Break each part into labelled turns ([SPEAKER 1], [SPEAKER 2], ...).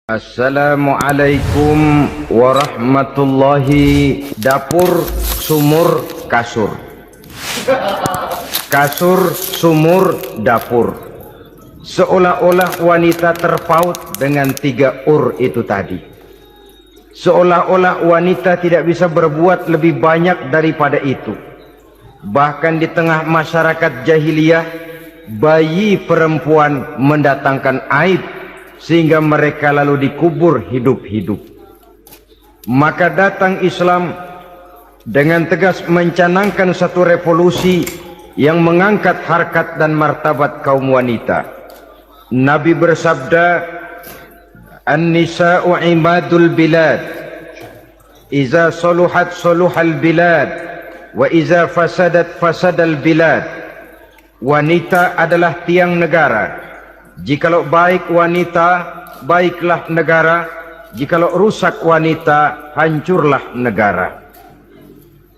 [SPEAKER 1] Assalamualaikum warahmatullahi. Dapur, sumur, kasur. Kasur, sumur, dapur. Seolah-olah wanita terpaut dengan tiga itu tadi. Seolah-olah wanita tidak bisa berbuat lebih banyak daripada itu. Bahkan di tengah masyarakat jahiliyah, bayi perempuan mendatangkan aib sehingga mereka lalu dikubur hidup-hidup. Maka datang Islam dengan tegas mencanangkan satu revolusi yang mengangkat harkat dan martabat kaum wanita. Nabi bersabda, "An-nisa'u imadul bilad, iza saluhat saluhal bilad, wa iza fasadat fasadal bilad." Wanita adalah tiang negara. Jikalau baik wanita, baiklah negara. Jikalau rusak wanita, hancurlah negara.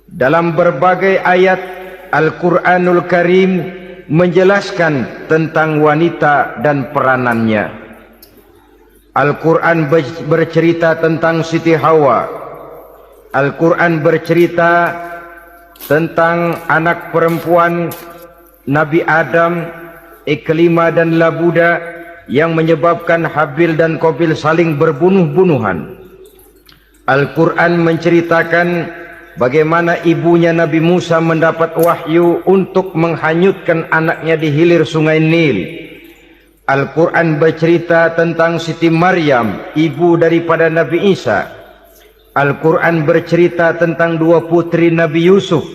[SPEAKER 1] Dalam berbagai ayat Al-Quranul Karim menjelaskan tentang wanita dan peranannya. Al-Quran bercerita tentang Siti Hawa. Al-Quran bercerita tentang anak perempuan Nabi Adam, Iklimah dan Labuda, yang menyebabkan Habil dan Qabil saling berbunuh-bunuhan. Al-Quran menceritakan bagaimana ibunya Nabi Musa mendapat wahyu untuk menghanyutkan anaknya di hilir sungai Nil. Al-Quran bercerita tentang Siti Maryam, ibu daripada Nabi Isa. Al-Quran bercerita tentang dua putri Nabi Yusuf,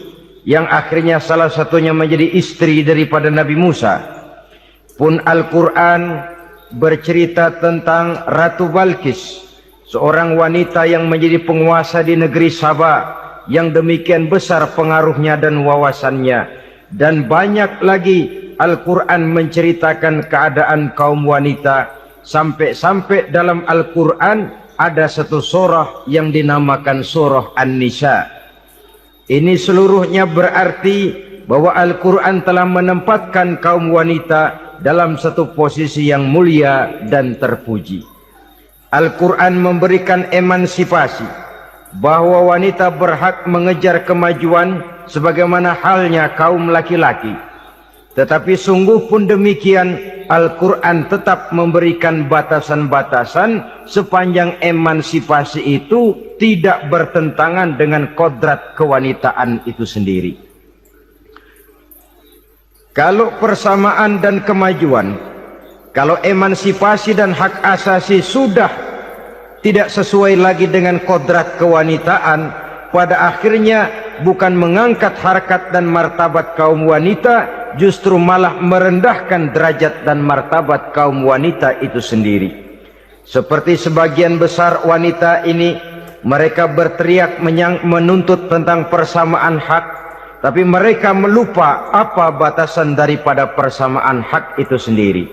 [SPEAKER 1] yang akhirnya salah satunya menjadi istri daripada Nabi Musa. Pun Al-Quran bercerita tentang Ratu Balkis, seorang wanita yang menjadi penguasa di negeri Sabah, yang demikian besar pengaruhnya dan wawasannya. Dan banyak lagi Al-Quran menceritakan keadaan kaum wanita, sampai-sampai dalam Al-Quran ada satu surah yang dinamakan surah An-Nisa. Ini seluruhnya berarti bahwa Al-Quran telah menempatkan kaum wanita dalam satu posisi yang mulia dan terpuji. Al-Quran memberikan emansipasi, bahwa wanita berhak mengejar kemajuan sebagaimana halnya kaum laki-laki. Tetapi sungguh pun demikian, Al-Quran tetap memberikan batasan-batasan sepanjang emansipasi itu tidak bertentangan dengan kodrat kewanitaan itu sendiri. Kalau persamaan dan kemajuan, kalau emansipasi dan hak asasi sudah tidak sesuai lagi dengan kodrat kewanitaan, pada akhirnya bukan mengangkat harkat dan martabat kaum wanita, justru malah merendahkan derajat dan martabat kaum wanita itu sendiri. Seperti sebagian besar wanita ini, mereka berteriak menuntut tentang persamaan hak, tapi mereka melupa apa batasan daripada persamaan hak itu sendiri.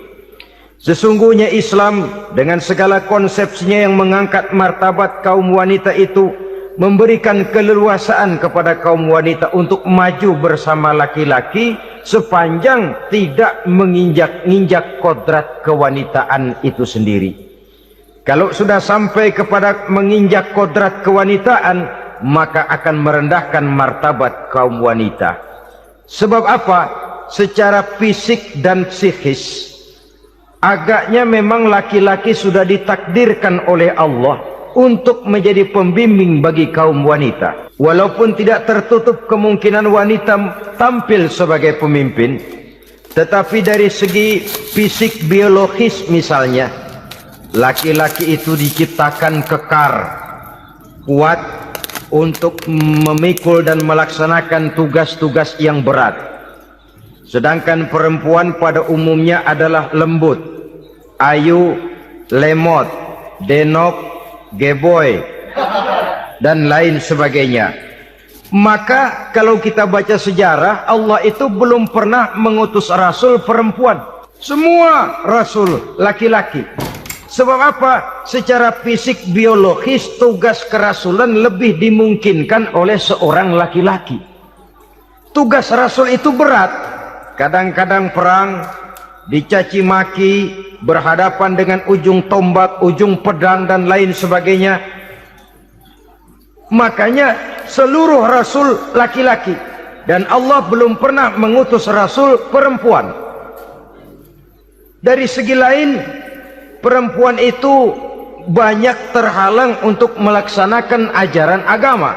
[SPEAKER 1] Sesungguhnya Islam dengan segala konsepsinya yang mengangkat martabat kaum wanita itu, memberikan keleluasaan kepada kaum wanita untuk maju bersama laki-laki sepanjang tidak menginjak-injak kodrat kewanitaan itu sendiri. Kalau sudah sampai kepada menginjak kodrat kewanitaan, maka akan merendahkan martabat kaum wanita. Sebab apa? Secara fisik dan psikis, agaknya memang laki-laki sudah ditakdirkan oleh Allah untuk menjadi pembimbing bagi kaum wanita. Walaupun tidak tertutup kemungkinan wanita tampil sebagai pemimpin, tetapi dari segi fisik biologis misalnya, laki-laki itu diciptakan kekar, kuat untuk memikul dan melaksanakan tugas-tugas yang berat. Sedangkan perempuan pada umumnya adalah lembut, ayu, lemot, denok, geboy, dan lain sebagainya. Maka kalau kita baca sejarah, Allah itu belum pernah mengutus rasul perempuan. Semua rasul laki-laki. Sebab apa? Secara fisik biologis tugas kerasulan lebih dimungkinkan oleh seorang laki-laki. Tugas rasul itu berat. Kadang-kadang perang, dicaci maki, berhadapan dengan ujung tombak, ujung pedang dan lain sebagainya. Makanya seluruh rasul laki-laki, dan Allah belum pernah mengutus rasul perempuan. Dari segi lain, perempuan itu banyak terhalang untuk melaksanakan ajaran agama.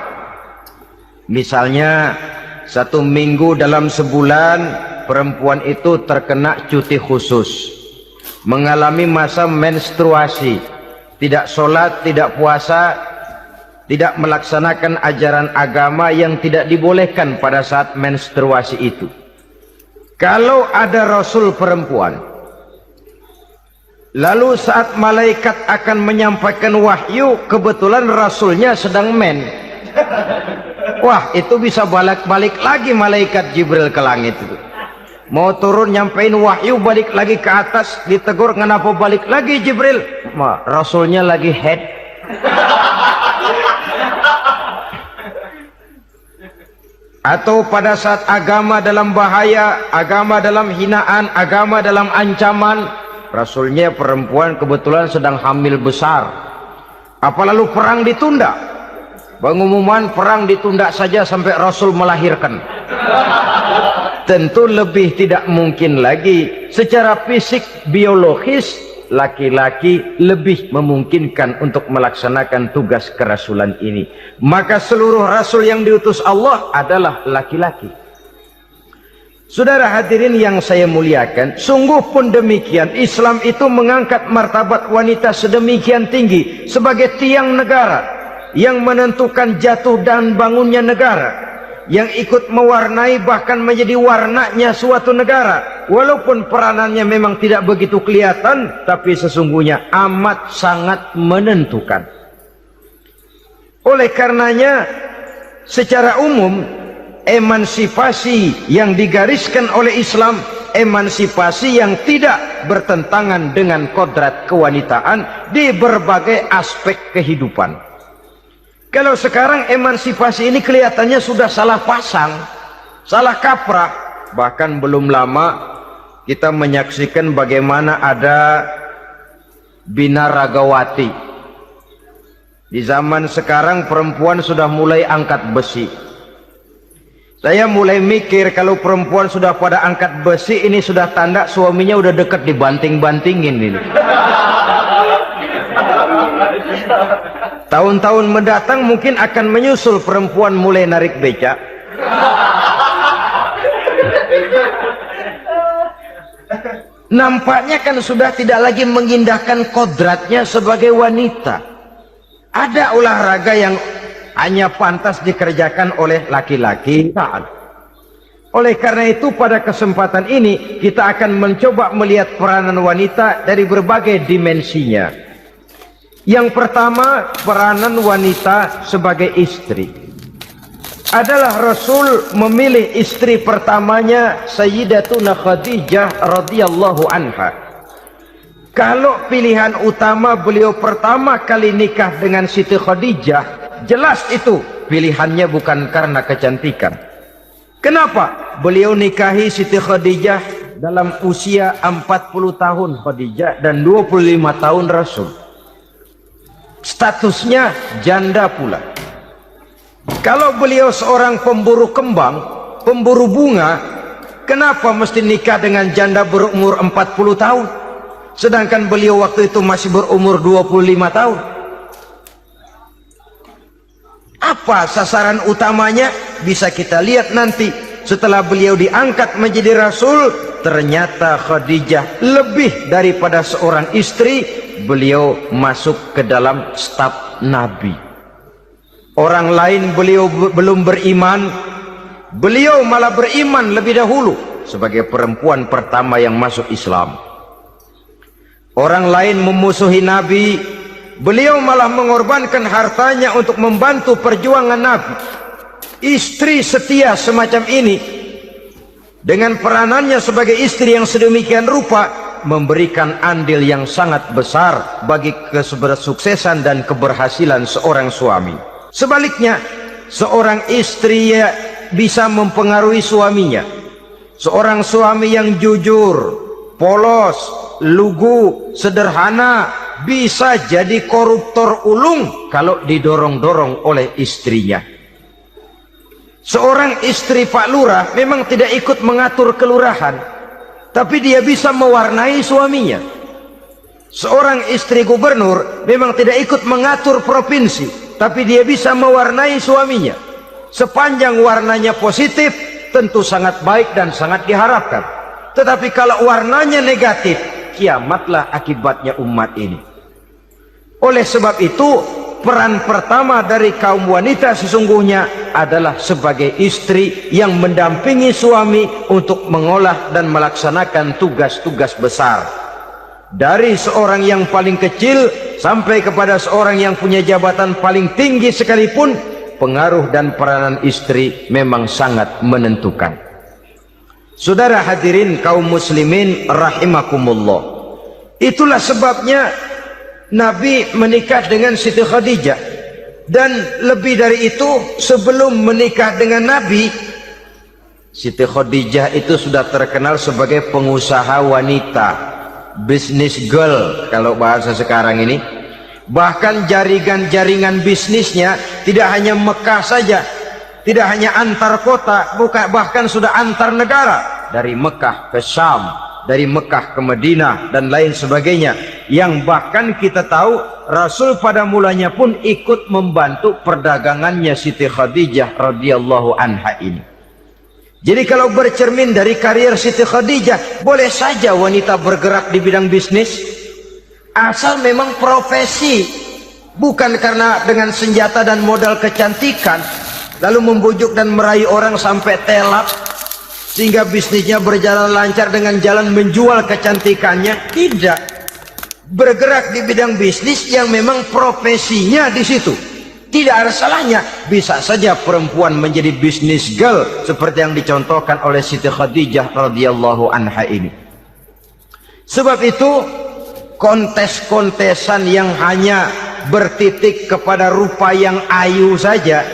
[SPEAKER 1] Misalnya 1 minggu dalam sebulan perempuan itu terkena cuti khusus, mengalami masa menstruasi, tidak sholat, tidak puasa, tidak melaksanakan ajaran agama yang tidak dibolehkan pada saat menstruasi itu. Kalau ada rasul perempuan, lalu saat malaikat akan menyampaikan wahyu, kebetulan rasulnya sedang wah, itu bisa balik lagi malaikat Jibril ke langit itu. Mau turun nyampein wahyu, balik lagi ke atas, ditegur, kenapa balik lagi Jibril? Rasulnya lagi head. Atau pada saat agama dalam bahaya, agama dalam hinaan, agama dalam ancaman, rasulnya perempuan kebetulan sedang hamil besar. Apa lalu perang ditunda? Pengumuman perang ditunda saja sampai rasul melahirkan. Tentu lebih tidak mungkin lagi. Secara fisik biologis, laki-laki lebih memungkinkan untuk melaksanakan tugas kerasulan ini. Maka seluruh rasul yang diutus Allah adalah laki-laki. Saudara hadirin yang saya muliakan, sungguh pun demikian, Islam itu mengangkat martabat wanita sedemikian tinggi sebagai tiang negara yang menentukan jatuh dan bangunnya negara, yang ikut mewarnai bahkan menjadi warnanya suatu negara. Walaupun peranannya memang tidak begitu kelihatan, tapi sesungguhnya amat sangat menentukan. Oleh karenanya, secara umum, emansipasi yang digariskan oleh Islam, emansipasi yang tidak bertentangan dengan kodrat kewanitaan di berbagai aspek kehidupan. Kalau sekarang emansipasi ini kelihatannya sudah salah pasang, salah kaprah. Bahkan belum lama kita menyaksikan bagaimana ada binaragawati. Di zaman sekarang perempuan sudah mulai angkat besi. Saya mulai mikir kalau perempuan sudah pada angkat besi, ini sudah tanda suaminya udah dekat dibanting-bantingin ini. Tahun-tahun mendatang mungkin akan menyusul perempuan mulai narik becak. Nampaknya kan sudah tidak lagi mengindahkan kodratnya sebagai wanita. Ada olahraga yang hanya pantas dikerjakan oleh laki-laki. Oleh karena itu pada kesempatan ini kita akan mencoba melihat peranan wanita dari berbagai dimensinya. Yang pertama, peranan wanita sebagai istri. Adalah Rasul memilih istri pertamanya Sayyidatuna Khadijah radhiyallahu anha. Kalau pilihan utama beliau pertama kali nikah dengan Siti Khadijah, jelas itu pilihannya bukan karena kecantikan. Kenapa? Beliau nikahi Siti Khadijah dalam usia 40 tahun Khadijah dan 25 tahun Rasul. Statusnya janda pula. Kalau beliau seorang pemburu kembang, pemburu bunga, kenapa mesti nikah dengan janda berumur 40 tahun? Sedangkan beliau waktu itu masih berumur 25 tahun. Apa sasaran utamanya? Bisa kita lihat nanti. Setelah beliau diangkat menjadi Rasul, ternyata Khadijah lebih daripada seorang istri, beliau masuk ke dalam staf Nabi. Orang lain beliau belum beriman, beliau malah beriman lebih dahulu sebagai perempuan pertama yang masuk Islam. Orang lain memusuhi Nabi, beliau malah mengorbankan hartanya untuk membantu perjuangan Nabi. Istri setia semacam ini dengan peranannya sebagai istri yang sedemikian rupa memberikan andil yang sangat besar bagi kesuksesan dan keberhasilan seorang suami. Sebaliknya, seorang istri bisa mempengaruhi suaminya. Seorang suami yang jujur, polos, lugu, sederhana, bisa jadi koruptor ulung kalau didorong-dorong oleh istrinya. Seorang istri Pak Lurah memang tidak ikut mengatur kelurahan, tapi dia bisa mewarnai suaminya. Seorang istri gubernur memang tidak ikut mengatur provinsi, tapi dia bisa mewarnai suaminya. Sepanjang warnanya positif, tentu sangat baik dan sangat diharapkan. Tetapi kalau warnanya negatif, kiamatlah akibatnya umat ini. Oleh sebab itu, peran pertama dari kaum wanita sesungguhnya adalah sebagai istri yang mendampingi suami untuk mengolah dan melaksanakan tugas-tugas besar. Dari seorang yang paling kecil sampai kepada seorang yang punya jabatan paling tinggi sekalipun, pengaruh dan peranan istri memang sangat menentukan. Saudara hadirin kaum muslimin rahimakumullah, itulah sebabnya Nabi menikah dengan Siti Khadijah. Dan lebih dari itu, sebelum menikah dengan Nabi, Siti Khadijah itu sudah terkenal sebagai pengusaha wanita, business girl kalau bahasa sekarang ini. Bahkan jaringan-jaringan bisnisnya tidak hanya Mekah saja, tidak hanya antar kota, bahkan sudah antar negara, dari Mekah ke Syam, dari Mekah ke Madinah dan lain sebagainya, yang bahkan kita tahu Rasul pada mulanya pun ikut membantu perdagangannya Siti Khadijah radhiyallahu anha ini. Jadi kalau bercermin dari karier Siti Khadijah, boleh saja wanita bergerak di bidang bisnis, asal memang profesi, bukan karena dengan senjata dan modal kecantikan lalu membujuk dan merayu orang sampai telap sehingga bisnisnya berjalan lancar dengan jalan menjual kecantikannya. Tidak, bergerak di bidang bisnis yang memang profesinya di situ. Tidak ada salahnya. Bisa saja perempuan menjadi bisnis girl seperti yang dicontohkan oleh Siti Khadijah radhiyallahu anha ini. Sebab itu, kontes-kontesan yang hanya bertitik kepada rupa yang ayu saja,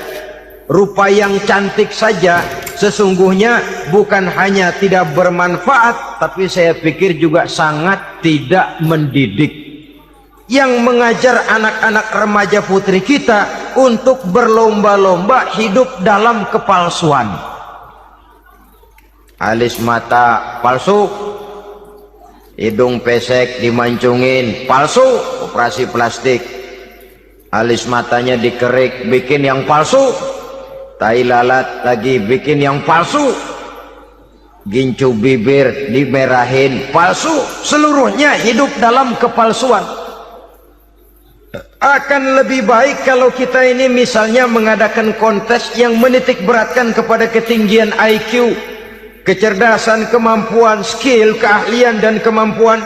[SPEAKER 1] rupa yang cantik saja, sesungguhnya bukan hanya tidak bermanfaat, tapi saya pikir juga sangat tidak mendidik. Yang mengajar anak-anak remaja putri kita untuk berlomba-lomba hidup dalam kepalsuan. Alis mata palsu, hidung pesek dimancungin palsu, operasi plastik. Alis matanya dikerik, bikin yang palsu. Tai lalat lagi bikin yang palsu. Gincu bibir dimerahin, palsu. Seluruhnya hidup dalam kepalsuan. Akan lebih baik kalau kita ini misalnya mengadakan kontes yang menitik beratkan kepada ketinggian IQ, kecerdasan, kemampuan, skill, keahlian dan kemampuan.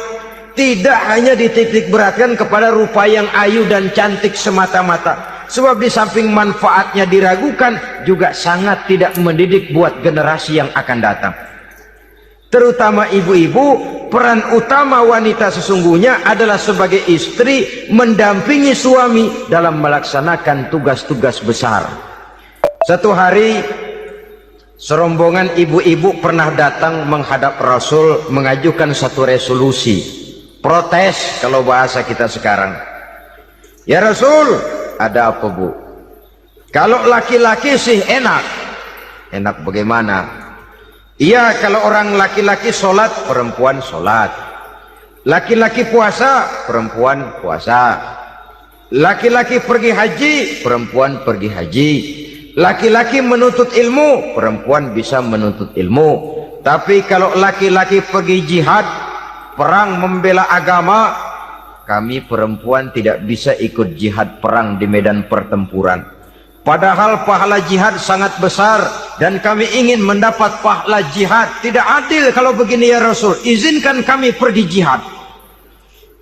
[SPEAKER 1] Tidak hanya dititik beratkan kepada rupa yang ayu dan cantik semata-mata. Sebab di samping manfaatnya diragukan, juga sangat tidak mendidik buat generasi yang akan datang. Terutama ibu-ibu, peran utama wanita sesungguhnya adalah sebagai istri mendampingi suami dalam melaksanakan tugas-tugas besar. Satu hari, serombongan ibu-ibu pernah datang menghadap Rasul mengajukan satu resolusi, protes kalau bahasa kita sekarang. Ya Rasul, ada apa bu? Kalau laki-laki sih enak. Enak bagaimana? Iya, kalau orang laki-laki sholat, perempuan sholat. Laki-laki puasa, perempuan puasa. Laki-laki pergi haji, perempuan pergi haji. Laki-laki menuntut ilmu, perempuan bisa menuntut ilmu. Tapi kalau laki-laki pergi jihad, perang membela agama, kami perempuan tidak bisa ikut jihad perang di medan pertempuran. Padahal pahala jihad sangat besar dan kami ingin mendapat pahala jihad. Tidak adil kalau begini ya Rasul, izinkan kami pergi jihad.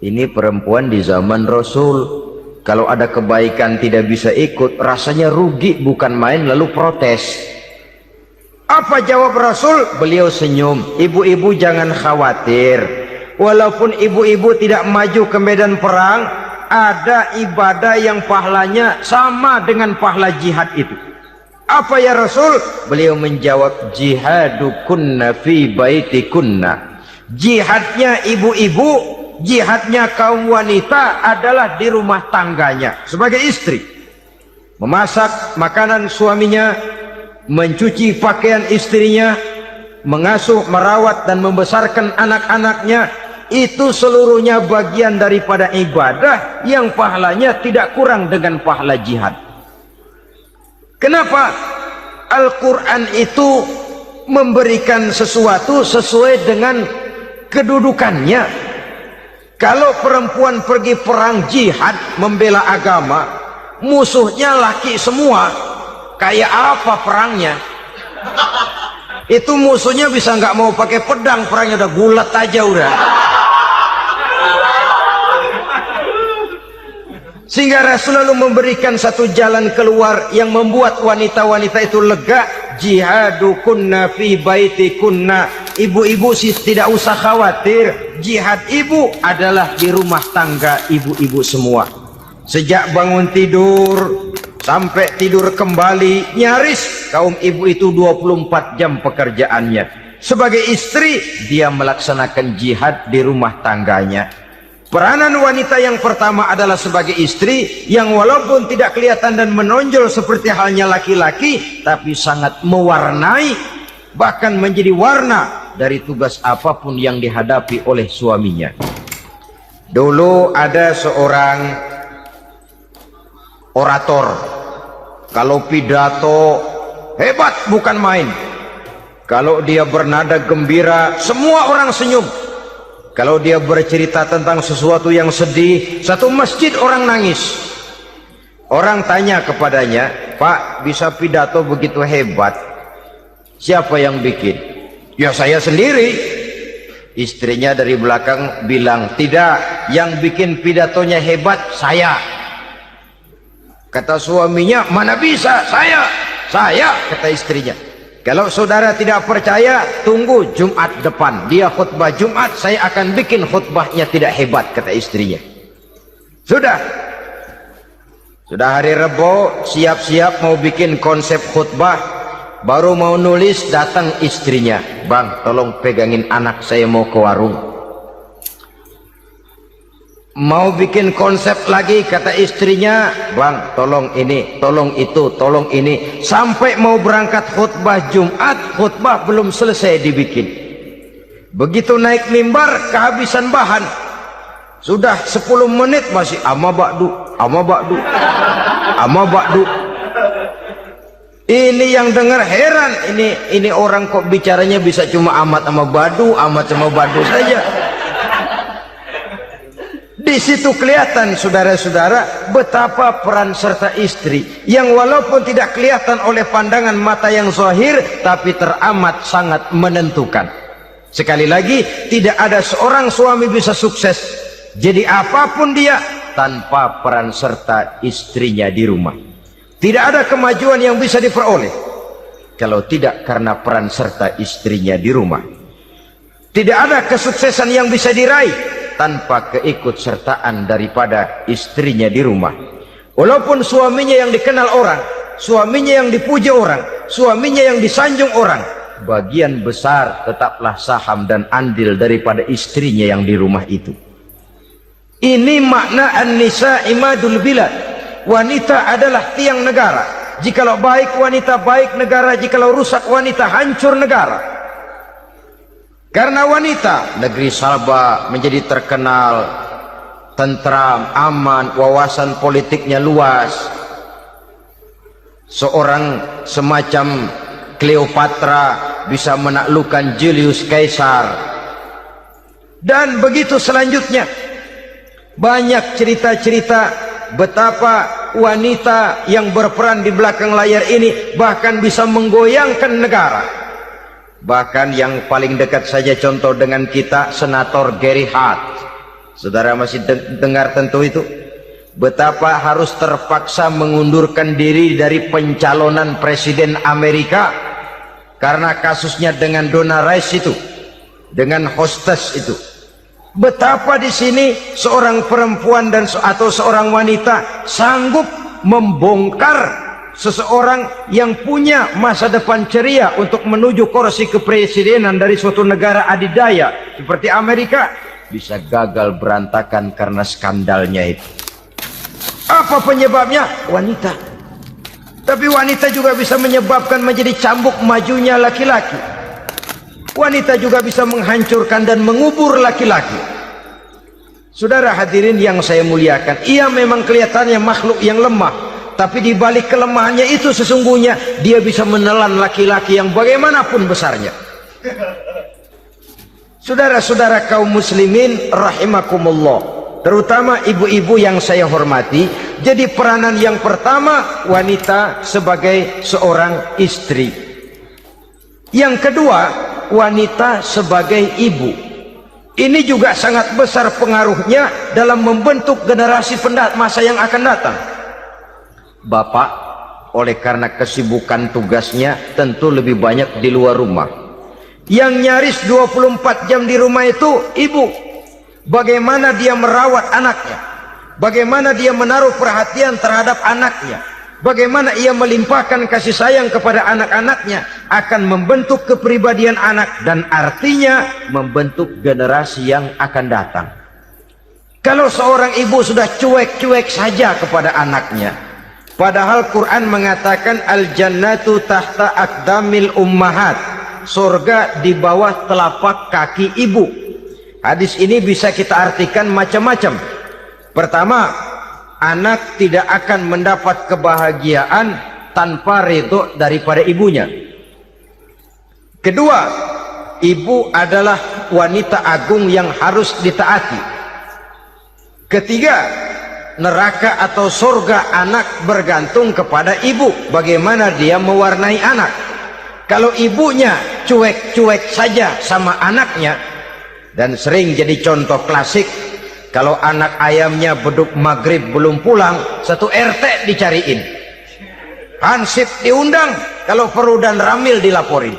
[SPEAKER 1] Ini perempuan di zaman Rasul, kalau ada kebaikan tidak bisa ikut, rasanya rugi bukan main, lalu protes. Apa jawab Rasul? Beliau senyum, ibu-ibu jangan khawatir. Walaupun ibu-ibu tidak maju ke medan perang, ada ibadah yang pahalanya sama dengan pahala jihad itu. Apa ya Rasul? Beliau menjawab, jihadukunna fi baitikunna Jihadnya ibu-ibu, jihadnya kaum wanita adalah di rumah tangganya sebagai istri. Memasak makanan suaminya, mencuci pakaian istrinya, mengasuh, merawat dan membesarkan anak-anaknya, itu seluruhnya bagian daripada ibadah yang pahalanya tidak kurang dengan pahala jihad. Kenapa? Al-Quran itu memberikan sesuatu sesuai dengan kedudukannya. Kalau perempuan pergi perang jihad membela agama, musuhnya laki semua, kayak apa perangnya? Itu musuhnya bisa nggak mau pakai pedang, perangnya udah gulat aja udah. Sehingga Rasul lalu memberikan satu jalan keluar yang membuat wanita-wanita itu lega. Jihadukunna fi baitikunna. Ibu-ibu sih tidak usah khawatir, jihad ibu adalah di rumah tangga ibu-ibu semua. Sejak bangun tidur sampai tidur kembali, nyaris kaum ibu itu 24 jam pekerjaannya. Sebagai istri, dia melaksanakan jihad di rumah tangganya. Peranan wanita yang pertama adalah sebagai istri, yang walaupun tidak kelihatan dan menonjol seperti halnya laki-laki, tapi sangat mewarnai, bahkan menjadi warna dari tugas apapun yang dihadapi oleh suaminya. Dulu ada seorang orator, kalau pidato hebat bukan main. Kalau dia bernada gembira, semua orang senyum. Kalau dia bercerita tentang sesuatu yang sedih, satu masjid orang nangis. Orang tanya kepadanya, "Pak, bisa pidato begitu hebat, siapa yang bikin?" "Ya saya sendiri." Istrinya dari belakang bilang, "Tidak, yang bikin pidatonya hebat saya." Kata suaminya, "Mana bisa, saya." Kata istrinya. "Kalau saudara tidak percaya, tunggu Jumat depan. Dia khutbah Jumat, saya akan bikin khutbahnya tidak hebat," kata istrinya. Sudah hari Rebo, siap-siap mau bikin konsep khutbah, baru mau nulis, datang istrinya. "Bang, tolong pegangin anak, saya mau ke warung." Mau bikin konsep lagi, kata istrinya, "Bang, tolong ini, tolong itu, tolong ini." Sampai mau berangkat khutbah Jumat, khutbah belum selesai dibikin. Begitu naik mimbar, kehabisan bahan. Sudah 10 menit masih ama ba'du. Ini yang dengar heran, ini orang kok bicaranya bisa cuma amat sama badu saja. Di situ kelihatan saudara-saudara betapa peran serta istri yang walaupun tidak kelihatan oleh pandangan mata yang zahir, tapi teramat sangat menentukan. Sekali lagi, tidak ada seorang suami bisa sukses jadi apapun dia tanpa peran serta istrinya di rumah. Tidak ada kemajuan yang bisa diperoleh kalau tidak karena peran serta istrinya di rumah. Tidak ada kesuksesan yang bisa diraih tanpa keikutsertaan daripada istrinya di rumah. Walaupun suaminya yang dikenal orang, suaminya yang dipuji orang, suaminya yang disanjung orang, bagian besar tetaplah saham dan andil daripada istrinya yang di rumah itu. Ini makna an-nisa imadul bilad. Wanita adalah tiang negara. Jikalau baik wanita, baik negara. Jikalau rusak wanita, hancur negara. Karena wanita, negeri Sabah menjadi terkenal tentram, aman, wawasan politiknya luas. Seorang semacam Cleopatra bisa menaklukkan Julius Caesar. Dan begitu selanjutnya. Banyak cerita-cerita betapa wanita yang berperan di belakang layar ini bahkan bisa menggoyangkan negara. Bahkan yang paling dekat saja contoh dengan kita, Senator Gary Hart. Saudara masih dengar tentu itu. Betapa harus terpaksa mengundurkan diri dari pencalonan presiden Amerika karena kasusnya dengan Donna Rice itu, dengan hostess itu. Betapa di sini seorang perempuan atau seorang wanita sanggup membongkar seseorang yang punya masa depan ceria untuk menuju kursi kepresidenan dari suatu negara adidaya seperti Amerika bisa gagal berantakan karena skandalnya itu. Apa penyebabnya? Wanita. Tapi wanita juga bisa menyebabkan menjadi cambuk majunya laki-laki. Wanita juga bisa menghancurkan dan mengubur laki-laki. Saudara hadirin yang saya muliakan, ia memang kelihatannya makhluk yang lemah, tapi di balik kelemahannya itu sesungguhnya dia bisa menelan laki-laki yang bagaimanapun besarnya. Saudara-saudara kaum muslimin rahimakumullah, terutama ibu-ibu yang saya hormati, jadi peranan yang pertama wanita sebagai seorang istri. Yang kedua, wanita sebagai ibu. Ini juga sangat besar pengaruhnya dalam membentuk generasi masa yang akan datang. Bapak, oleh karena kesibukan tugasnya, tentu lebih banyak di luar rumah. Yang nyaris 24 jam di rumah itu ibu. Bagaimana dia merawat anaknya, bagaimana dia menaruh perhatian terhadap anaknya, bagaimana ia melimpahkan kasih sayang kepada anak-anaknya, akan membentuk kepribadian anak dan artinya membentuk generasi yang akan datang. Kalau seorang ibu sudah cuek-cuek saja kepada anaknya, padahal Quran mengatakan al-jannatu tahta aqdamil ummahat, surga di bawah telapak kaki ibu. Hadis ini bisa kita artikan macam-macam. Pertama, anak tidak akan mendapat kebahagiaan tanpa ridho daripada ibunya. Kedua, ibu adalah wanita agung yang harus ditaati. Ketiga, neraka atau surga anak bergantung kepada ibu, bagaimana dia mewarnai anak. Kalau ibunya cuek-cuek saja sama anaknya, dan sering jadi contoh klasik, kalau anak ayamnya beduk maghrib belum pulang, satu RT dicariin, hansip diundang, kalau perlu dan ramil dilaporin.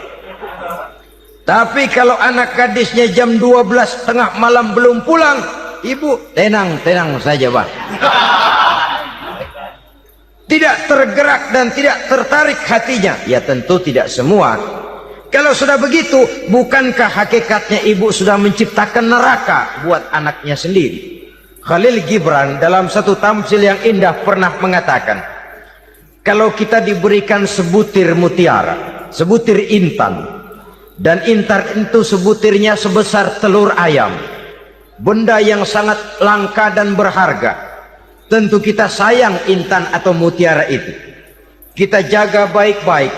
[SPEAKER 1] Tapi kalau anak gadisnya jam 12 tengah malam belum pulang, ibu tenang-tenang saja Pak. Tidak tergerak dan tidak tertarik hatinya. Ya tentu tidak semua. Kalau sudah begitu, bukankah hakikatnya ibu sudah menciptakan neraka buat anaknya sendiri? Khalil Gibran dalam satu tamsil yang indah pernah mengatakan, kalau kita diberikan sebutir mutiara, sebutir intan, dan intan itu sebutirnya sebesar telur ayam, benda yang sangat langka dan berharga, tentu kita sayang intan atau mutiara itu. Kita jaga baik-baik,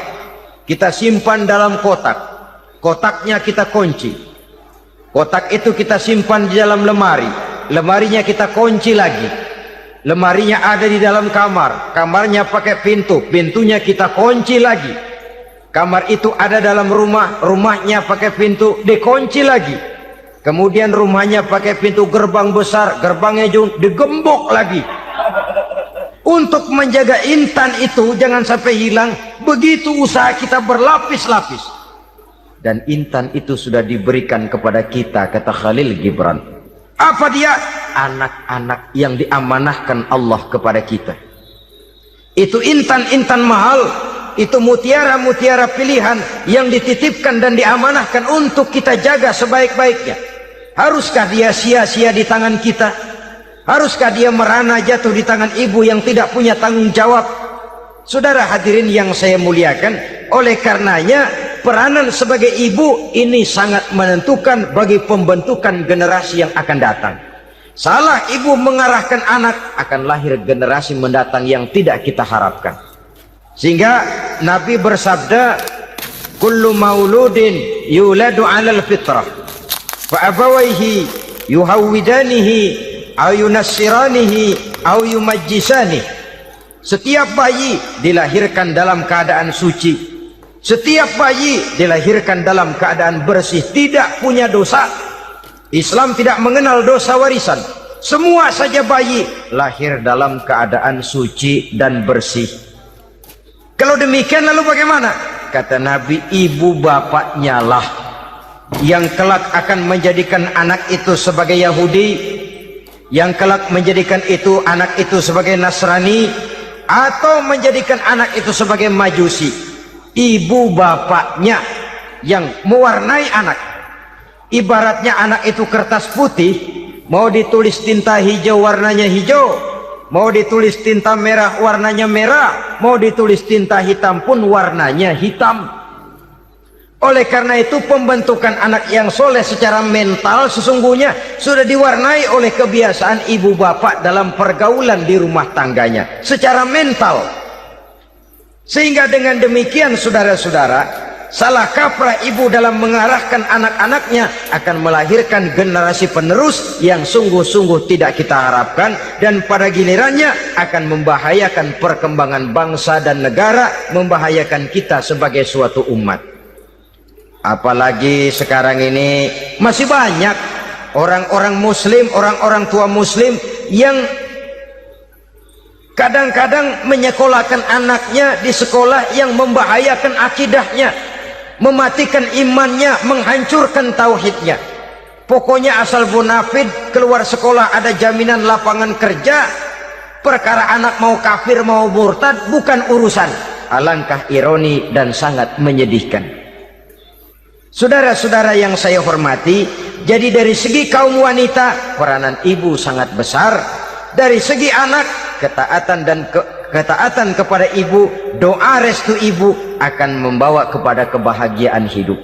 [SPEAKER 1] kita simpan dalam kotak, kotaknya kita kunci, kotak itu kita simpan di dalam lemari, lemarinya kita kunci lagi, lemarinya ada di dalam kamar, kamarnya pakai pintu, pintunya kita kunci lagi, kamar itu ada dalam rumah, rumahnya pakai pintu, dikunci lagi, kemudian rumahnya pakai pintu gerbang besar, gerbangnya juga digembok lagi. Untuk menjaga intan itu jangan sampai hilang, begitu usaha kita berlapis-lapis. Dan intan itu sudah diberikan kepada kita, kata Khalil Gibran. Apa dia? Anak-anak yang diamanahkan Allah kepada kita. Itu intan-intan mahal, itu mutiara-mutiara pilihan yang dititipkan dan diamanahkan untuk kita jaga sebaik-baiknya. Haruskah dia sia-sia di tangan kita? Haruskah dia merana jatuh di tangan ibu yang tidak punya tanggung jawab? Saudara hadirin yang saya muliakan, oleh karenanya peranan sebagai ibu ini sangat menentukan bagi pembentukan generasi yang akan datang. Salah ibu mengarahkan anak, akan lahir generasi mendatang yang tidak kita harapkan. Sehingga Nabi bersabda, kullu mauludin yuladu 'alal fitrah fa abawaihi yuhawwidanihi aw yunassiranihi aw yumajjisanihi. Setiap bayi dilahirkan dalam keadaan suci, setiap bayi dilahirkan dalam keadaan bersih, tidak punya dosa. Islam tidak mengenal dosa warisan. Semua saja bayi lahir dalam keadaan suci dan bersih. Kalau demikian lalu bagaimana? Kata Nabi, ibu bapaknya lah yang kelak akan menjadikan anak itu sebagai Yahudi, yang kelak menjadikan itu anak itu sebagai Nasrani, atau menjadikan anak itu sebagai majusi. Ibu bapaknya yang mewarnai anak. Ibaratnya anak itu kertas putih, mau ditulis tinta hijau warnanya hijau, mau ditulis tinta merah warnanya merah, mau ditulis tinta hitam pun warnanya hitam. Oleh karena itu pembentukan anak yang soleh secara mental sesungguhnya sudah diwarnai oleh kebiasaan ibu bapak dalam pergaulan di rumah tangganya secara mental. Sehingga dengan demikian saudara-saudara, salah kaprah ibu dalam mengarahkan anak-anaknya akan melahirkan generasi penerus yang sungguh-sungguh tidak kita harapkan, dan pada gilirannya akan membahayakan perkembangan bangsa dan negara, membahayakan kita sebagai suatu umat. Apalagi sekarang ini masih banyak orang-orang muslim, orang-orang tua muslim yang kadang-kadang menyekolahkan anaknya di sekolah yang membahayakan akidahnya, mematikan imannya, menghancurkan tauhidnya. Pokoknya asal bonafid keluar sekolah ada jaminan lapangan kerja. Perkara anak mau kafir mau murtad bukan urusan. Alangkah ironi dan sangat menyedihkan. Saudara-saudara yang saya hormati, jadi dari segi kaum wanita peranan ibu sangat besar. Dari segi anak, ketaatan kepada ibu, doa restu ibu akan membawa kepada kebahagiaan hidup.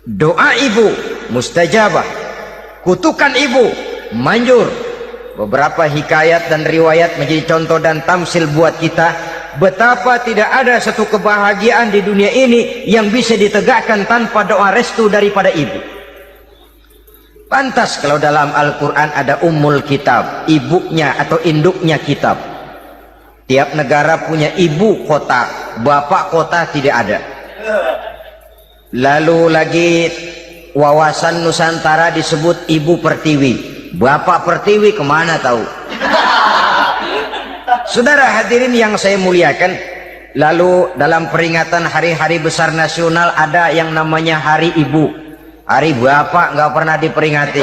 [SPEAKER 1] Doa ibu mustajabah, kutukan ibu manjur. Beberapa hikayat dan riwayat menjadi contoh dan tamsil buat kita betapa tidak ada satu kebahagiaan di dunia ini yang bisa ditegakkan tanpa doa restu daripada ibu. Pantas kalau dalam Al-Quran ada ummul kitab, ibunya atau induknya kitab. Tiap negara punya ibu kota, bapak kota tidak ada. Lalu lagi wawasan Nusantara disebut ibu pertiwi, bapak pertiwi kemana tahu. Saudara hadirin yang saya muliakan, lalu dalam peringatan hari-hari besar nasional ada yang namanya Hari Ibu. Hari bapak nggak pernah diperingati.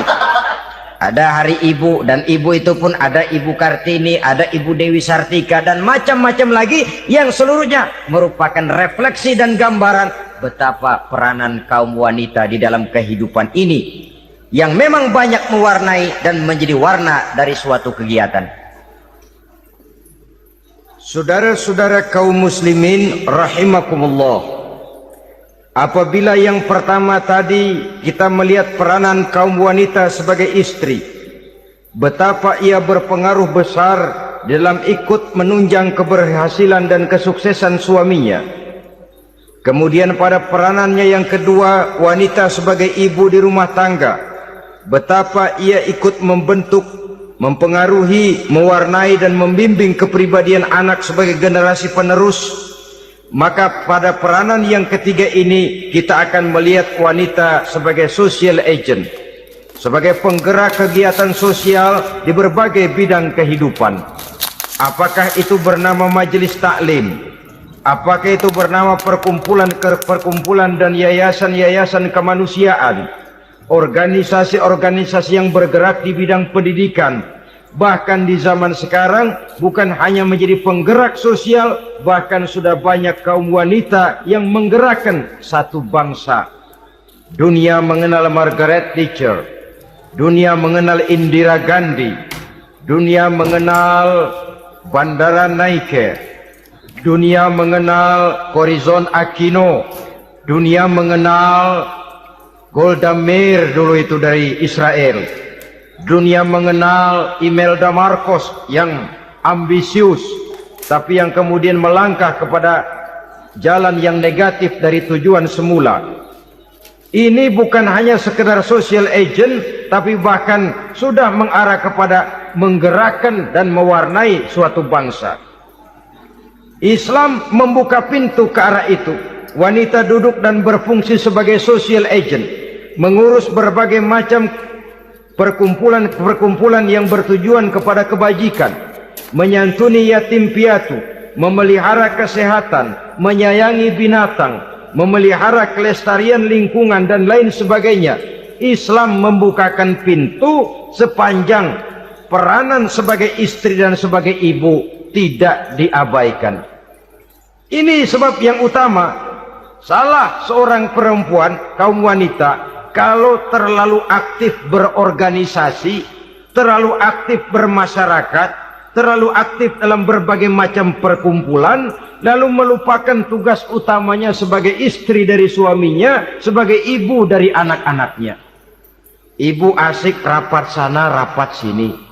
[SPEAKER 1] Ada Hari Ibu, dan ibu itu pun ada Ibu Kartini, ada Ibu Dewi Sartika, dan macam-macam lagi yang seluruhnya merupakan refleksi dan gambaran betapa peranan kaum wanita di dalam kehidupan ini yang memang banyak mewarnai dan menjadi warna dari suatu kegiatan. Saudara-saudara kaum muslimin rahimakumullah, apabila yang pertama tadi kita melihat peranan kaum wanita sebagai istri, betapa ia berpengaruh besar dalam ikut menunjang keberhasilan dan kesuksesan suaminya. Kemudian pada peranannya yang kedua, wanita sebagai ibu di rumah tangga, betapa ia ikut membentuk, mempengaruhi, mewarnai dan membimbing kepribadian anak sebagai generasi penerus. Maka pada peranan yang ketiga ini kita akan melihat wanita sebagai social agent, sebagai penggerak kegiatan sosial di berbagai bidang kehidupan. Apakah itu bernama majelis taklim, apakah itu bernama perkumpulan dan yayasan-yayasan kemanusiaan, organisasi-organisasi yang bergerak di bidang pendidikan, bahkan di zaman sekarang bukan hanya menjadi penggerak sosial, bahkan sudah banyak kaum wanita yang menggerakkan satu bangsa. Dunia mengenal Margaret Thatcher, dunia mengenal Indira Gandhi, dunia mengenal Bandara Naike, dunia mengenal Corazon Aquino, dunia mengenal Golda Meir dulu itu dari Israel. Dunia mengenal Imelda Marcos yang ambisius, tapi yang kemudian melangkah kepada jalan yang negatif dari tujuan semula. Ini bukan hanya sekedar social agent, tapi bahkan sudah mengarah kepada menggerakkan dan mewarnai suatu bangsa. Islam membuka pintu ke arah itu. Wanita duduk dan berfungsi sebagai social agent, mengurus berbagai macam perkumpulan-perkumpulan yang bertujuan kepada kebajikan, menyantuni yatim piatu, memelihara kesehatan, menyayangi binatang, memelihara kelestarian lingkungan dan lain sebagainya. Islam membukakan pintu sepanjang peranan sebagai istri dan sebagai ibu tidak diabaikan. Ini sebab yang utama, salah seorang perempuan, kaum wanita, kalau terlalu aktif berorganisasi, terlalu aktif bermasyarakat, terlalu aktif dalam berbagai macam perkumpulan, lalu melupakan tugas utamanya sebagai istri dari suaminya, sebagai ibu dari anak-anaknya. Ibu asik rapat sana, rapat sini.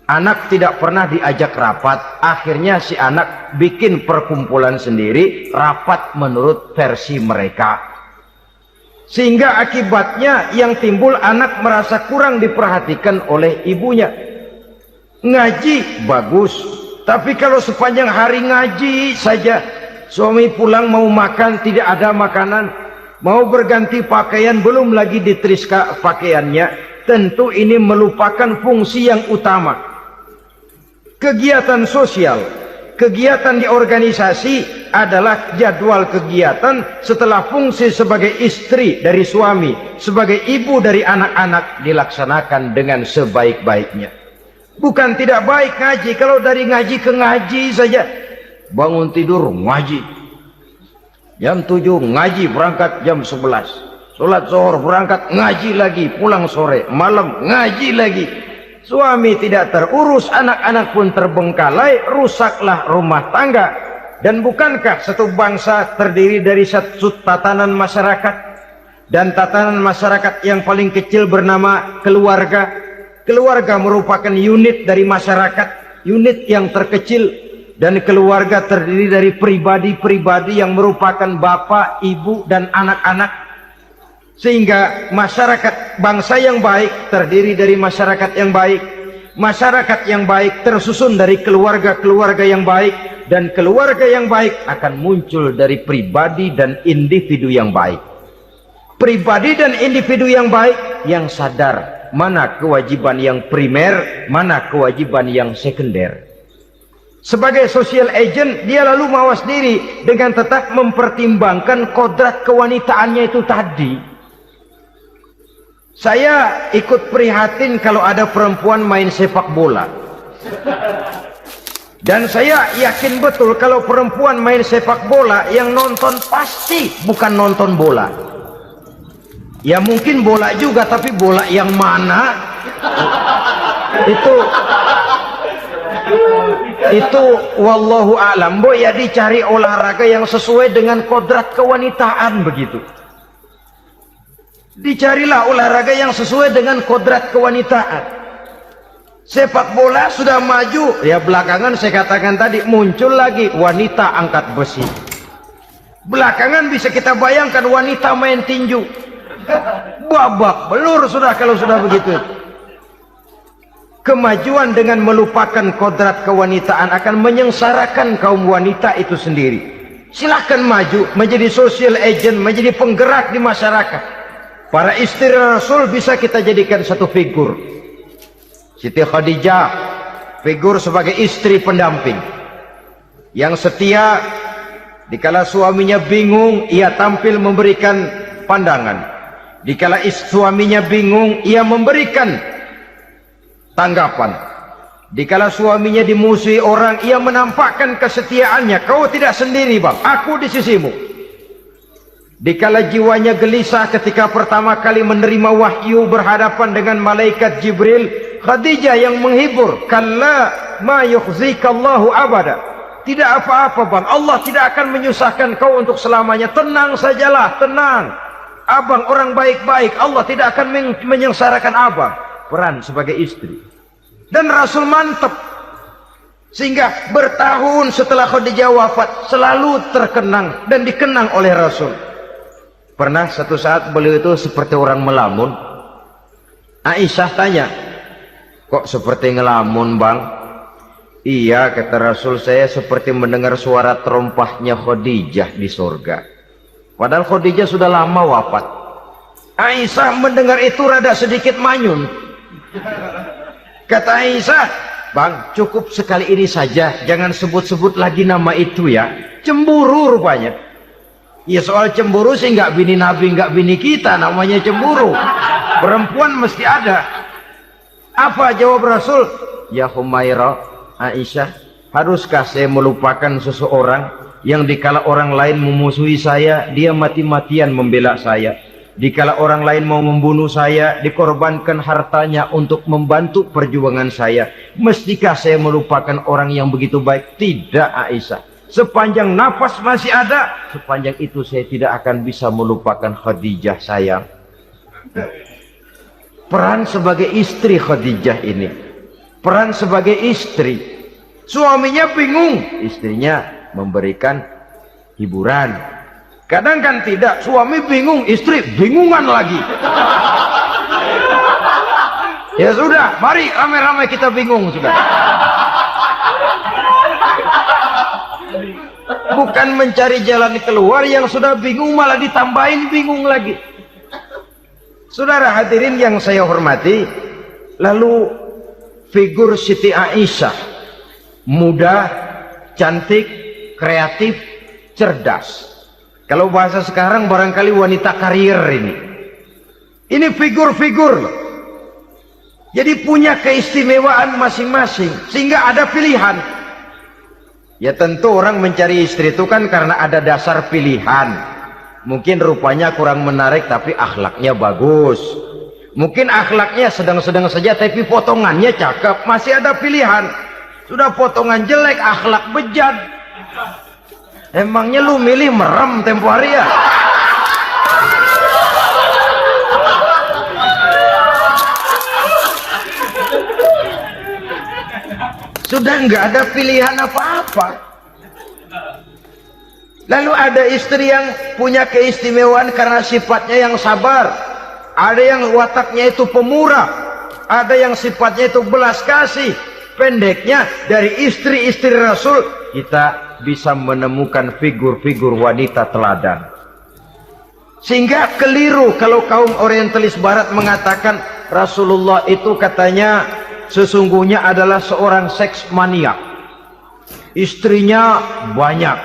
[SPEAKER 1] Anak tidak pernah diajak rapat, akhirnya si anak bikin perkumpulan sendiri, rapat menurut versi mereka. Sehingga akibatnya yang timbul anak merasa kurang diperhatikan oleh ibunya. Ngaji bagus, tapi kalau sepanjang hari ngaji saja, suami pulang mau makan tidak ada makanan, mau berganti pakaian belum lagi diteriska pakaiannya, tentu ini melupakan fungsi yang utama. Kegiatan sosial, kegiatan di organisasi adalah jadwal kegiatan setelah fungsi sebagai istri dari suami, sebagai ibu dari anak-anak dilaksanakan dengan sebaik-baiknya. Bukan tidak baik ngaji, kalau dari ngaji ke ngaji saja. Bangun tidur ngaji, jam 7 ngaji, berangkat jam 11, sholat zuhur berangkat ngaji lagi, pulang sore, malam ngaji lagi. Suami tidak terurus, anak-anak pun terbengkalai, rusaklah rumah tangga. Dan bukankah satu bangsa terdiri dari satu tatanan masyarakat, dan tatanan masyarakat yang paling kecil bernama keluarga. Keluarga merupakan unit dari masyarakat, unit yang terkecil, dan keluarga terdiri dari pribadi-pribadi yang merupakan bapak, ibu, dan anak-anak. Sehingga masyarakat bangsa yang baik terdiri dari masyarakat yang baik, masyarakat yang baik tersusun dari keluarga-keluarga yang baik, dan keluarga yang baik akan muncul dari pribadi dan individu yang baik. Pribadi dan individu yang baik yang sadar mana kewajiban yang primer, mana kewajiban yang sekunder. Sebagai social agent, dia lalu mawas diri dengan tetap mempertimbangkan kodrat kewanitaannya itu tadi. Saya ikut prihatin kalau ada perempuan main sepak bola. Dan saya yakin betul kalau perempuan main sepak bola, yang nonton pasti bukan nonton bola. Ya mungkin bola juga, tapi bola yang mana? Itu wallahu a'lam. Boy, ya dicari olahraga yang sesuai dengan kodrat kewanitaan begitu. Dicarilah olahraga yang sesuai dengan kodrat kewanitaan. Sepak bola sudah maju, ya belakangan saya katakan tadi muncul lagi wanita angkat besi. Belakangan bisa kita bayangkan wanita main tinju. Babak belur sudah kalau sudah begitu. Kemajuan dengan melupakan kodrat kewanitaan akan menyengsarakan kaum wanita itu sendiri. Silahkan maju menjadi social agent, menjadi penggerak di masyarakat. Para istri Rasul bisa kita jadikan satu figur. Siti Khadijah, figur sebagai istri pendamping yang setia. Dikala suaminya bingung, ia tampil memberikan pandangan. Dikala suaminya bingung, ia memberikan tanggapan. Dikala suaminya dimusuhi orang, ia menampakkan kesetiaannya. Kau tidak sendiri bang, aku di sisimu. Dikala jiwanya gelisah ketika pertama kali menerima wahyu berhadapan dengan malaikat Jibril, Khadijah yang menghibur. Kalla ma yukhzikallahu abada. Tidak apa-apa bang, Allah tidak akan menyusahkan kau untuk selamanya. Tenang sajalah, tenang. Abang orang baik-baik, Allah tidak akan menyengsarakan abang. Peran sebagai istri. Dan Rasul mantap. Sehingga bertahun setelah Khadijah wafat, selalu terkenang dan dikenang oleh Rasul. Pernah satu saat beliau itu seperti orang melamun. Aisyah tanya, kok seperti ngelamun bang? Iya, kata Rasul, saya seperti mendengar suara terompahnya Khadijah di surga. Padahal Khadijah sudah lama wafat. Aisyah mendengar itu rada sedikit manyun. Kata Aisyah, bang, cukup sekali ini saja, jangan sebut-sebut lagi nama itu ya. Cemburu rupanya. Ya soal cemburu sih nggak bini Nabi, nggak bini kita, namanya cemburu. Perempuan mesti ada. Apa jawab Rasul? Ya Humairah, Aisyah, Haruskah saya melupakan seseorang yang dikala orang lain memusuhi saya, dia mati-matian membela saya? Dikala orang lain mau membunuh saya, dikorbankan hartanya untuk membantu perjuangan saya. Mestikah saya melupakan orang yang begitu baik? Tidak, Aisyah. Sepanjang nafas masih ada, sepanjang itu saya tidak akan bisa melupakan Khadijah sayang. Peran sebagai istri Khadijah ini, peran sebagai istri. Suaminya bingung, istrinya memberikan hiburan. Kadang kan tidak, suami bingung, istri bingungan lagi. Ya sudah, mari ramai-ramai kita bingung sudah. Bukan mencari jalan keluar, yang sudah bingung malah ditambahin bingung lagi. Saudara hadirin yang saya hormati, lalu figur Siti Aisyah, muda, cantik, kreatif, cerdas. Kalau bahasa sekarang barangkali wanita karier ini. Ini figur-figur loh. Jadi punya keistimewaan masing-masing, sehingga ada pilihan. Ya tentu orang mencari istri itu kan karena ada dasar pilihan. Mungkin rupanya kurang menarik tapi akhlaknya bagus. Mungkin akhlaknya sedang-sedang saja tapi potongannya cakep, masih ada pilihan. Sudah potongan jelek, akhlak bejat. Emangnya lu milih merem tempo hari ya? Sudah nggak ada pilihan apa-apa. Lalu ada istri yang punya keistimewaan karena sifatnya yang sabar. Ada yang wataknya itu pemurah. Ada yang sifatnya itu belas kasih. Pendeknya, dari istri-istri Rasul kita bisa menemukan figur-figur wanita teladan. Sehingga keliru kalau kaum orientalis barat mengatakan Rasulullah itu katanya sesungguhnya adalah seorang seks maniak, istrinya banyak.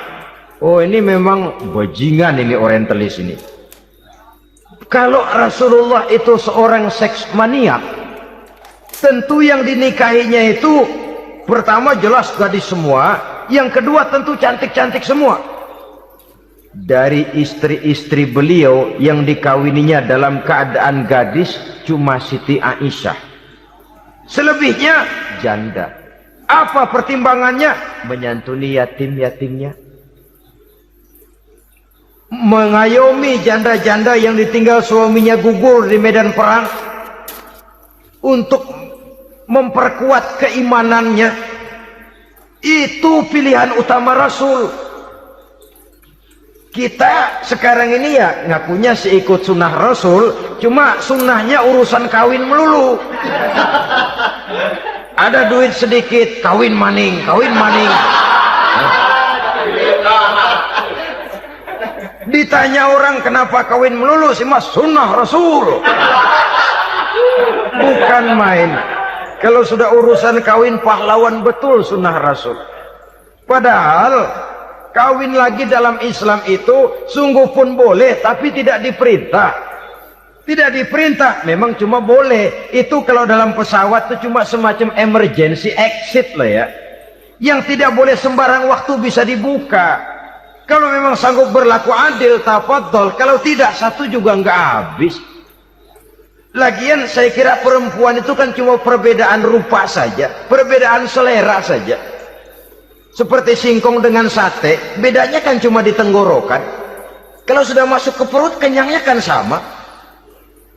[SPEAKER 1] Oh, ini memang bajingan ini orientalis ini. Kalau Rasulullah itu seorang seks maniak, tentu yang dinikahinya itu pertama jelas gadis semua, yang kedua tentu cantik-cantik semua. Dari istri-istri beliau yang dikawininya dalam keadaan gadis cuma Siti Aisyah. Selebihnya janda. Apa pertimbangannya? Menyantuni yatim-yatimnya, mengayomi janda-janda yang ditinggal suaminya gugur di medan perang, untuk memperkuat keimanannya. Itu pilihan utama Rasul. Kita sekarang ini ya ngakunya sih ikut sunnah Rasul, cuma sunnahnya urusan kawin melulu. Ada duit sedikit, kawin maning, kawin maning. Ditanya orang kenapa kawin melulu, sih mas sunnah Rasul. Bukan main. Kalau sudah urusan kawin pahlawan betul sunnah Rasul. Padahal kawin lagi dalam Islam itu sungguh pun boleh, tapi tidak diperintah. Tidak diperintah, memang cuma boleh. Itu kalau dalam pesawat itu cuma semacam emergency exit lah ya. Yang tidak boleh sembarang waktu bisa dibuka. Kalau memang sanggup berlaku adil, tafadhol. Kalau tidak, satu juga nggak habis. Lagian saya kira perempuan itu kan cuma perbedaan rupa saja, perbedaan selera saja. Seperti singkong dengan sate, bedanya kan cuma di tenggorokan. Kalau sudah masuk ke perut, kenyangnya kan sama.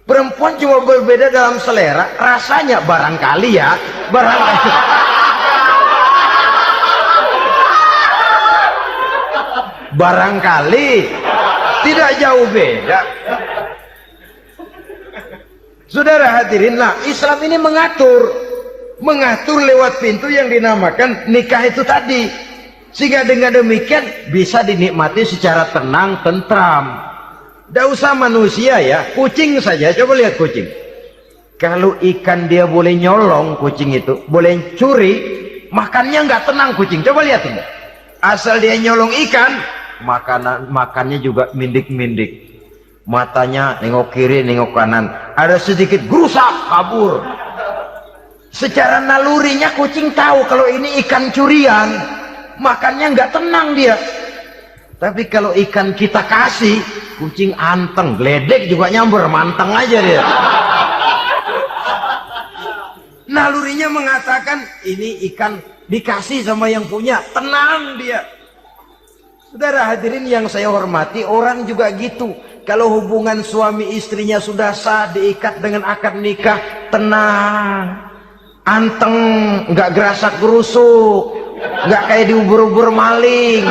[SPEAKER 1] Perempuan cuma berbeda dalam selera, rasanya barangkali ya, barangkali. Barangkali tidak jauh beda. Saudara hadirinlah, Islam ini mengatur lewat pintu yang dinamakan nikah itu tadi, sehingga dengan demikian bisa dinikmati secara tenang, tentram. Tidak usah manusia ya, kucing saja. Coba lihat kucing. Kalau ikan dia boleh nyolong, kucing itu boleh curi, makannya nggak tenang kucing. Coba lihat ini. Asal dia nyolong ikan, makannya juga mindik-mindik. Matanya nengok kiri, nengok kanan. Ada sedikit gerusak, kabur. Secara nalurinya kucing tahu kalau ini ikan curian, makannya nggak tenang dia. Tapi kalau ikan kita kasih, kucing anteng, geledek juga nyamber, manteng aja dia. Nalurinya mengatakan ini ikan dikasih sama yang punya, tenang dia. Saudara hadirin yang saya hormati, orang juga gitu. Kalau hubungan suami istrinya sudah sah, diikat dengan akad nikah, tenang, anteng, nggak gerasak gerusuk, nggak kayak diubur-ubur maling,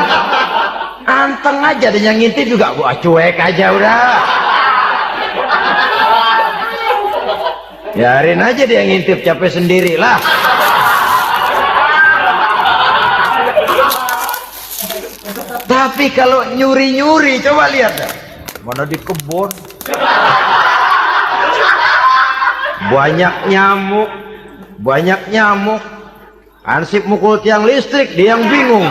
[SPEAKER 1] anteng aja. Dan yang ngintip juga gua cuek aja udah. Biarin aja dia ngintip, capek sendirilah. Tapi kalau nyuri-nyuri, coba lihat dah. Mana di kebun banyak nyamuk, ansip mukul tiang listrik, dia yang bingung.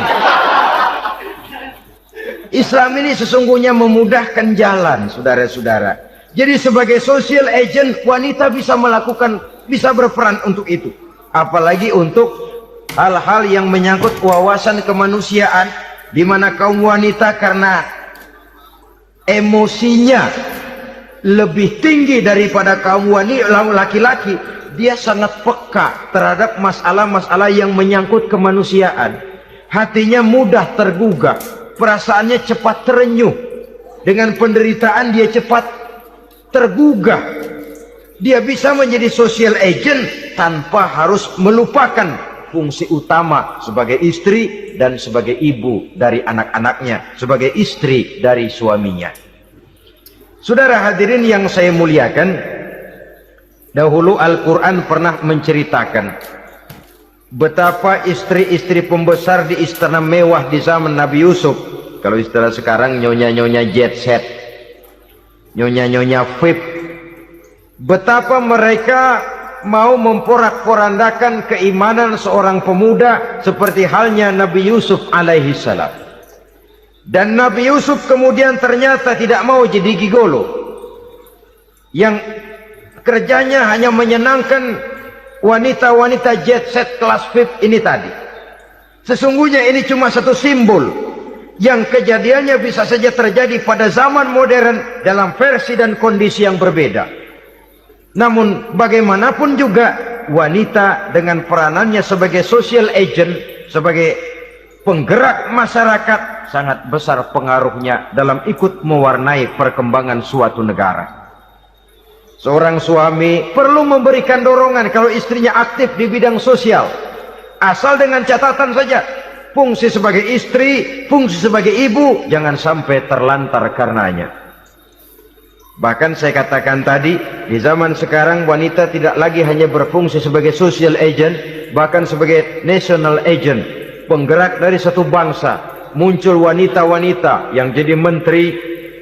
[SPEAKER 1] Islam ini sesungguhnya memudahkan jalan, saudara-saudara. Jadi sebagai social agent, wanita bisa melakukan, bisa berperan untuk itu. Apalagi untuk hal-hal yang menyangkut wawasan kemanusiaan, di mana kaum wanita karena emosinya lebih tinggi daripada kaum wanita laki-laki, dia sangat peka terhadap masalah-masalah yang menyangkut kemanusiaan. Hatinya mudah tergugah, perasaannya cepat terenyuh. Dengan penderitaan dia cepat tergugah. Dia bisa menjadi social agent tanpa harus melupakan fungsi utama sebagai istri dan sebagai ibu dari anak-anaknya, sebagai istri dari suaminya. Saudara hadirin yang saya muliakan, dahulu Al-Quran pernah menceritakan betapa istri-istri pembesar di istana mewah di zaman Nabi Yusuf, kalau istilah sekarang nyonya-nyonya jet set, nyonya-nyonya VIP, betapa mereka mau memporak-porandakan keimanan seorang pemuda seperti halnya Nabi Yusuf alaihi salam. Dan Nabi Yusuf kemudian ternyata tidak mau jadi gigolo yang kerjanya hanya menyenangkan wanita-wanita jet set kelas VIP ini tadi. Sesungguhnya ini cuma satu simbol yang kejadiannya bisa saja terjadi pada zaman modern dalam versi dan kondisi yang berbeda. Namun bagaimanapun juga wanita dengan peranannya sebagai social agent, sebagai penggerak masyarakat, sangat besar pengaruhnya dalam ikut mewarnai perkembangan suatu negara. Seorang suami perlu memberikan dorongan kalau istrinya aktif di bidang sosial, asal dengan catatan saja, fungsi sebagai istri, fungsi sebagai ibu jangan sampai terlantar karenanya. Bahkan saya katakan tadi, di zaman sekarang wanita tidak lagi hanya berfungsi sebagai social agent, bahkan sebagai national agent, penggerak dari satu bangsa. Muncul wanita-wanita yang jadi menteri,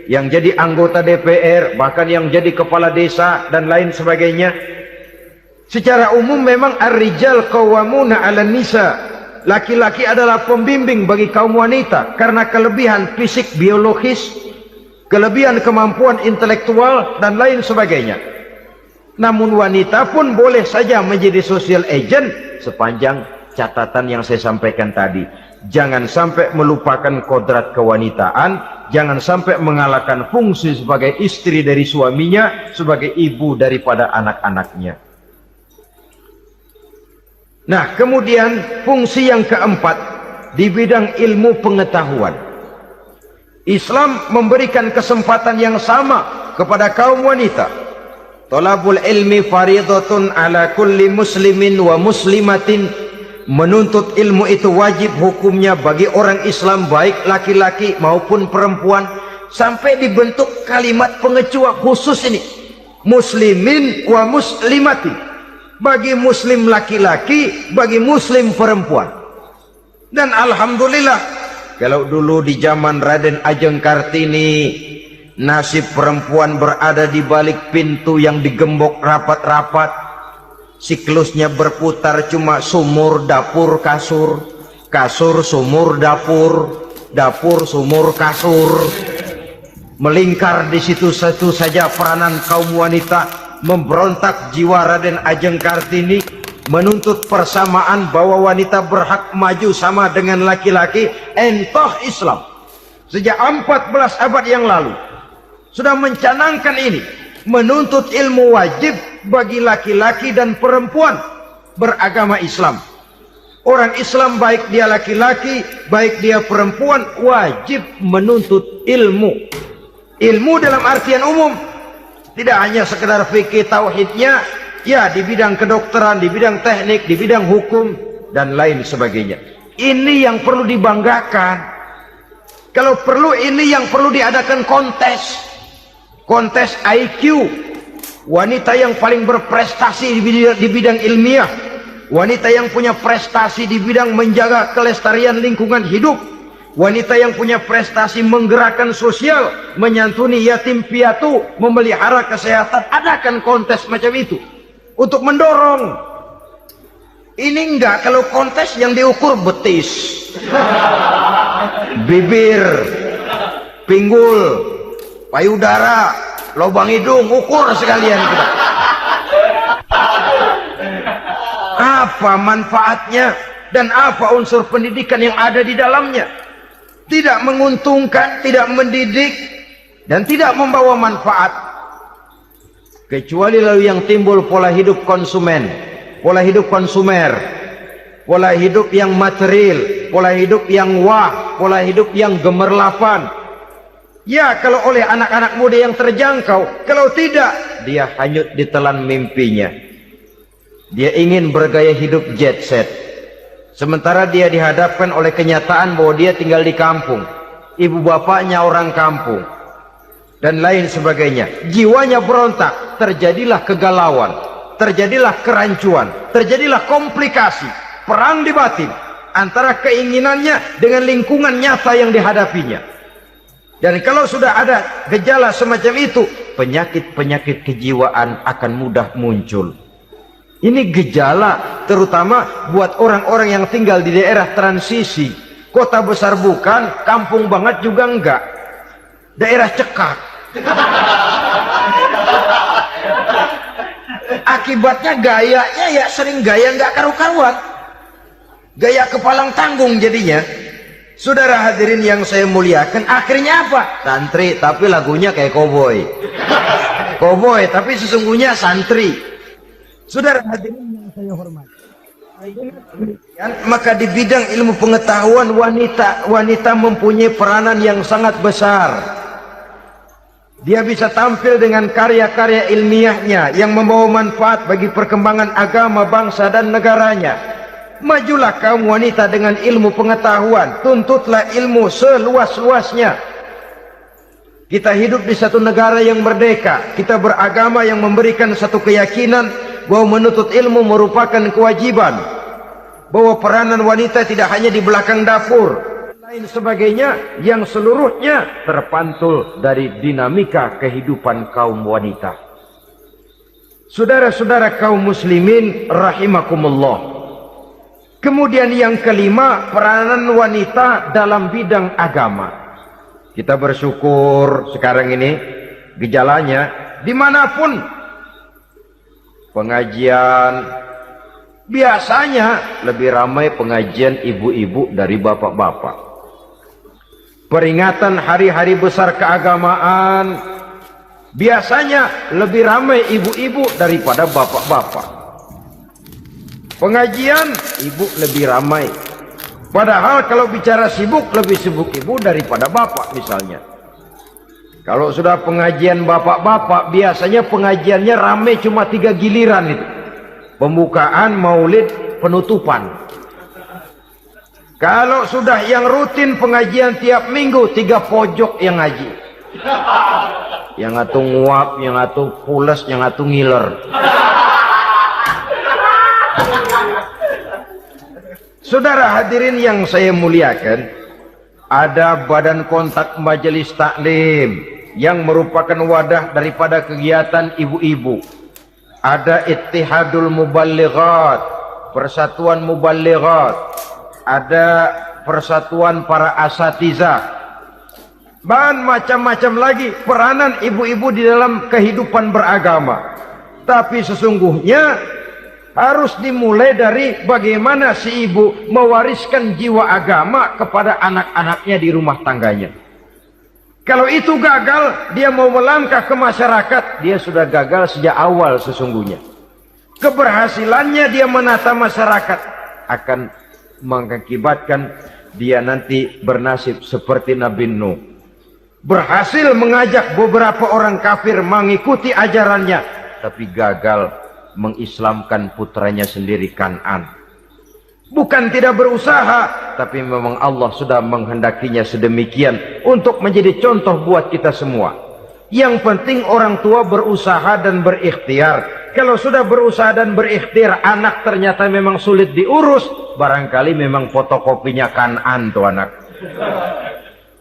[SPEAKER 1] yang jadi anggota DPR, bahkan yang jadi kepala desa dan lain sebagainya. Secara umum memang ar-rijal qawwamuna 'alan nisa. Laki-laki adalah pembimbing bagi kaum wanita karena kelebihan fisik biologis, kelebihan kemampuan intelektual dan lain sebagainya. Namun wanita pun boleh saja menjadi social agent sepanjang catatan yang saya sampaikan tadi. Jangan sampai melupakan kodrat kewanitaan, jangan sampai mengalahkan fungsi sebagai istri dari suaminya, sebagai ibu daripada anak-anaknya. Nah, kemudian fungsi yang keempat di bidang ilmu pengetahuan. Islam memberikan kesempatan yang sama kepada kaum wanita. Thalabul ilmi faridatun ala kulli muslimin wa muslimatin. Menuntut ilmu itu wajib hukumnya bagi orang Islam, baik laki-laki maupun perempuan. Sampai dibentuk kalimat pengecualian khusus ini, muslimin wa muslimatin, bagi muslim laki-laki, bagi muslim perempuan. Dan alhamdulillah, kalau dulu di zaman Raden Ajeng Kartini, nasib perempuan berada di balik pintu yang digembok rapat-rapat, siklusnya berputar cuma sumur, dapur, kasur, kasur, sumur, dapur, dapur, sumur, kasur. Melingkar di situ saja peranan kaum wanita. Memberontak jiwa Raden Ajeng Kartini, menuntut persamaan bahwa wanita berhak maju sama dengan laki-laki. Entah Islam sejak 14 abad yang lalu sudah mencanangkan ini, menuntut ilmu wajib bagi laki-laki dan perempuan beragama Islam. Orang Islam baik dia laki-laki, baik dia perempuan, wajib menuntut ilmu. Ilmu dalam artian umum, tidak hanya sekedar fikih tauhidnya, ya di bidang kedokteran, di bidang teknik, di bidang hukum dan lain sebagainya. Ini yang perlu dibanggakan. Kalau perlu, ini yang perlu diadakan kontes IQ, wanita yang paling berprestasi di bidang ilmiah, wanita yang punya prestasi di bidang menjaga kelestarian lingkungan hidup, wanita yang punya prestasi menggerakkan sosial, menyantuni yatim piatu, memelihara kesehatan. Adakan kontes macam itu untuk mendorong. Ini enggak, kalau kontes yang diukur betis, bibir, pinggul, payudara, lubang hidung, ukur sekalian kita. Apa manfaatnya dan apa unsur pendidikan yang ada di dalamnya? Tidak menguntungkan, tidak mendidik, dan tidak membawa manfaat. Kecuali lalu yang timbul pola hidup konsumen, pola hidup konsumer, pola hidup yang material, pola hidup yang wah, pola hidup yang gemerlapan. Ya, kalau oleh anak-anak muda yang terjangkau. Kalau tidak, dia hanyut ditelan mimpinya. Dia ingin bergaya hidup jet set, sementara dia dihadapkan oleh kenyataan bahwa dia tinggal di kampung, ibu bapaknya orang kampung, dan lain sebagainya. Jiwanya berontak, terjadilah kegalauan, terjadilah kerancuan, terjadilah komplikasi, perang di batin antara keinginannya dengan lingkungan nyata yang dihadapinya. Dan kalau sudah ada gejala semacam itu, penyakit-penyakit kejiwaan akan mudah muncul. Ini gejala terutama buat orang-orang yang tinggal di daerah transisi. Kota besar bukan, kampung banget juga enggak. Daerah cekak. Akibatnya gayanya ya sering gaya enggak karu-karuan. Gaya kepalang tanggung jadinya. Saudara hadirin yang saya muliakan, akhirnya apa? Santri tapi lagunya kayak koboi. Koboi tapi sesungguhnya santri. Saudara hadirin yang saya hormati, maka di bidang ilmu pengetahuan wanita mempunyai peranan yang sangat besar. Dia bisa tampil dengan karya-karya ilmiahnya yang membawa manfaat bagi perkembangan agama, bangsa dan negaranya. Majulah kaum wanita dengan ilmu pengetahuan, tuntutlah ilmu seluas-luasnya. Kita hidup di satu negara yang merdeka, kita beragama yang memberikan satu keyakinan bahwa menuntut ilmu merupakan kewajiban, bahwa peranan wanita tidak hanya di belakang dapur, lain sebagainya, yang seluruhnya terpantul dari dinamika kehidupan kaum wanita. Saudara-saudara kaum muslimin rahimakumullah. Kemudian yang kelima, peranan wanita dalam bidang agama. Kita bersyukur sekarang ini gejalanya dimanapun pengajian, biasanya lebih ramai pengajian ibu-ibu dari bapak-bapak. Peringatan hari-hari besar keagamaan, biasanya lebih ramai ibu-ibu daripada bapak-bapak. Pengajian, ibu lebih ramai. Padahal kalau bicara sibuk, lebih sibuk ibu daripada bapak misalnya. Kalau sudah pengajian bapak-bapak, biasanya pengajiannya ramai cuma 3 giliran itu. Pembukaan, maulid, penutupan. Kalau sudah yang rutin pengajian tiap minggu, 3 pojok yang ngaji. Yang atuh nguap, yang atuh pules, yang atuh ngiler. Saudara hadirin yang saya muliakan, ada badan kontak majelis taklim yang merupakan wadah daripada kegiatan ibu-ibu. Ada Ittihadul Muballighat, Persatuan Muballighat. Ada Persatuan Para Asatizah. Dan macam-macam lagi peranan ibu-ibu di dalam kehidupan beragama. Tapi sesungguhnya Harus dimulai dari bagaimana si ibu mewariskan jiwa agama kepada anak-anaknya di rumah tangganya. Kalau itu gagal, dia mau melangkah ke masyarakat, dia sudah gagal sejak awal sesungguhnya. Keberhasilannya dia menata masyarakat akan mengakibatkan dia nanti bernasib seperti Nabi Nuh. Berhasil mengajak beberapa orang kafir mengikuti ajarannya, tapi gagal mengislamkan putranya sendiri Kan'an. Bukan tidak berusaha, tapi memang Allah sudah menghendakinya sedemikian untuk menjadi contoh buat kita semua. Yang penting orang tua berusaha dan berikhtiar. Kalau sudah berusaha dan berikhtiar, anak ternyata memang sulit diurus, barangkali memang fotokopinya Kan'an tuh anak.